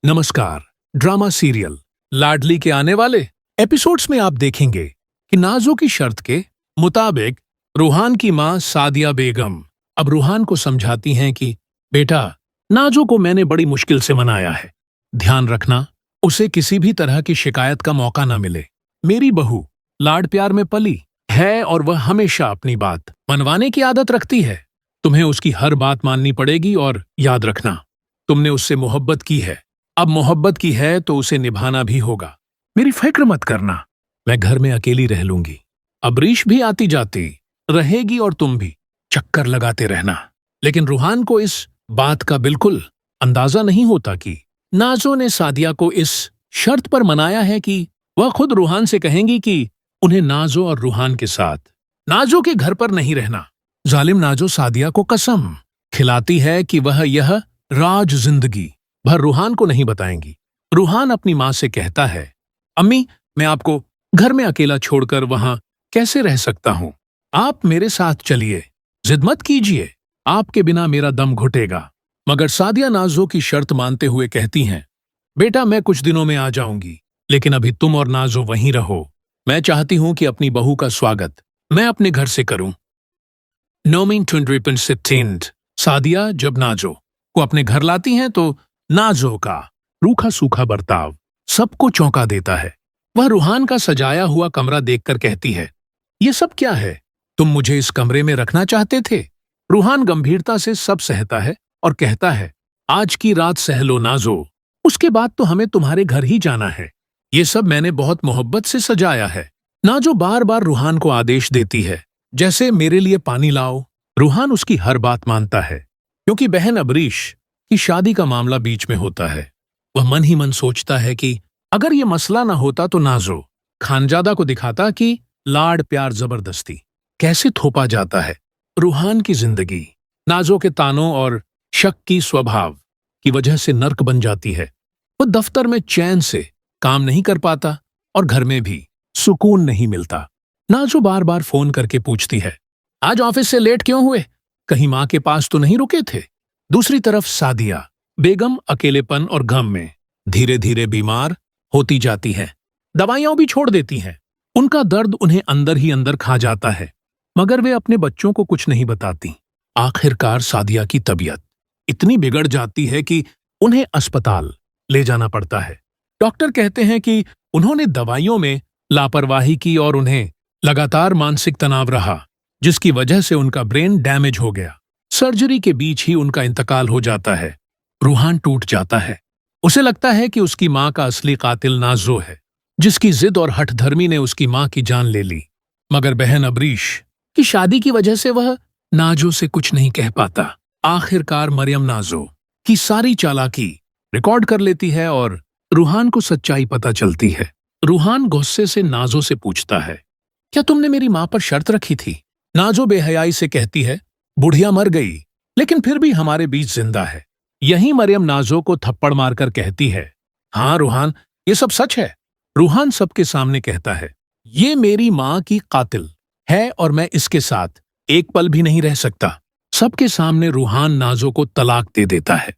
नमस्कार। Drama serial लाडली के आने वाले एपिसोड्स में आप देखेंगे कि नाजो की शर्त के मुताबिक रूहान की मां सादिया बेगम अब रूहान को समझाती हैं कि बेटा, नाजो को मैंने बड़ी मुश्किल से मनाया है। ध्यान रखना, उसे किसी भी तरह की शिकायत का मौका न मिले। मेरी बहू लाड प्यार में पली है और वह हमेशा अपनी बात मनवाने की आदत रखती है। तुम्हें उसकी हर बात माननी पड़ेगी और याद रखना, तुमने उससे मोहब्बत की है। अब मोहब्बत की है तो उसे निभाना भी होगा। मेरी फिक्र मत करना, मैं घर में अकेली रह लूंगी। अबरीश भी आती जाती रहेगी और तुम भी चक्कर लगाते रहना। लेकिन रूहान को इस बात का बिल्कुल अंदाजा नहीं होता कि नाजो ने सादिया को इस शर्त पर मनाया है कि वह खुद रूहान से कहेंगी कि उन्हें नाजो और रूहान के साथ नाजो के घर पर नहीं रहना। जालिम नाजो सादिया को कसम खिलाती है कि वह यह राज जिंदगी भर रूहान को नहीं बताएंगी। रूहान अपनी मां से कहता है, अम्मी, मैं आपको घर में अकेला छोड़कर वहां कैसे रह सकता हूं? आप मेरे साथ चलिए, जिद मत कीजिए, आपके बिना मेरा दम घुटेगा। मगर सादिया नाजो की शर्त मानते हुए कहती हैं, बेटा, मैं कुछ दिनों में आ जाऊंगी, लेकिन अभी तुम और नाजो वहीं रहो। मैं चाहती हूं कि अपनी बहू का स्वागत मैं अपने घर से करूं। नोमिन 2016 सादिया जब नाजो को अपने घर लाती हैं तो नाजो का रूखा सूखा बर्ताव सबको चौंका देता है। वह रूहान का सजाया हुआ कमरा देखकर कहती है, ये सब क्या है? तुम मुझे इस कमरे में रखना चाहते थे? रूहान गंभीरता से सब सहता है और कहता है, आज की रात सह लो नाजो, उसके बाद तो हमें तुम्हारे घर ही जाना है। ये सब मैंने बहुत मोहब्बत से सजाया है। नाजो बार बार रूहान को आदेश देती है, जैसे मेरे लिए पानी लाओ। रूहान उसकी हर बात मानता है, क्योंकि बहन अबरीश की शादी का मामला बीच में होता है। वह मन ही मन सोचता है कि अगर ये मसला ना होता तो नाजो खानजादा को दिखाता कि लाड प्यार जबरदस्ती कैसे थोपा जाता है। रूहान की जिंदगी नाजो के तानों और शक की स्वभाव की वजह से नर्क बन जाती है। वह दफ्तर में चैन से काम नहीं कर पाता और घर में भी सुकून नहीं मिलता। नाजो बार बार फोन करके पूछती है, आज ऑफिस से लेट क्यों हुए? कहीं मां के पास तो नहीं रुके थे? दूसरी तरफ सादिया बेगम अकेलेपन और गम में धीरे धीरे बीमार होती जाती है। दवाइयां भी छोड़ देती हैं। उनका दर्द उन्हें अंदर ही अंदर खा जाता है, मगर वे अपने बच्चों को कुछ नहीं बताती। आखिरकार सादिया की तबीयत इतनी बिगड़ जाती है कि उन्हें अस्पताल ले जाना पड़ता है। डॉक्टर कहते हैं कि उन्होंने दवाइयों में लापरवाही की और उन्हें लगातार मानसिक तनाव रहा, जिसकी वजह से उनका ब्रेन डैमेज हो गया। सर्जरी के बीच ही उनका इंतकाल हो जाता है। रूहान टूट जाता है। उसे लगता है कि उसकी मां का असली कातिल नाजो है, जिसकी जिद और हठधर्मी ने उसकी मां की जान ले ली। मगर बहन अबरीश की शादी की वजह से वह नाजो से कुछ नहीं कह पाता। आखिरकार मरियम नाजो की सारी चालाकी रिकॉर्ड कर लेती है और रूहान को सच्चाई पता चलती है। रूहान गुस्से से नाजो से पूछता है, क्या तुमने मेरी मां पर शर्त रखी थी? नाजो बेहयाई से कहती है, बुढ़िया मर गई, लेकिन फिर भी हमारे बीच जिंदा है। यही मरियम नाजो को थप्पड़ मारकर कहती है, हाँ रूहान, ये सब सच है। रूहान सबके सामने कहता है, ये मेरी मां की कातिल है और मैं इसके साथ एक पल भी नहीं रह सकता। सबके सामने रूहान नाजो को तलाक दे देता है।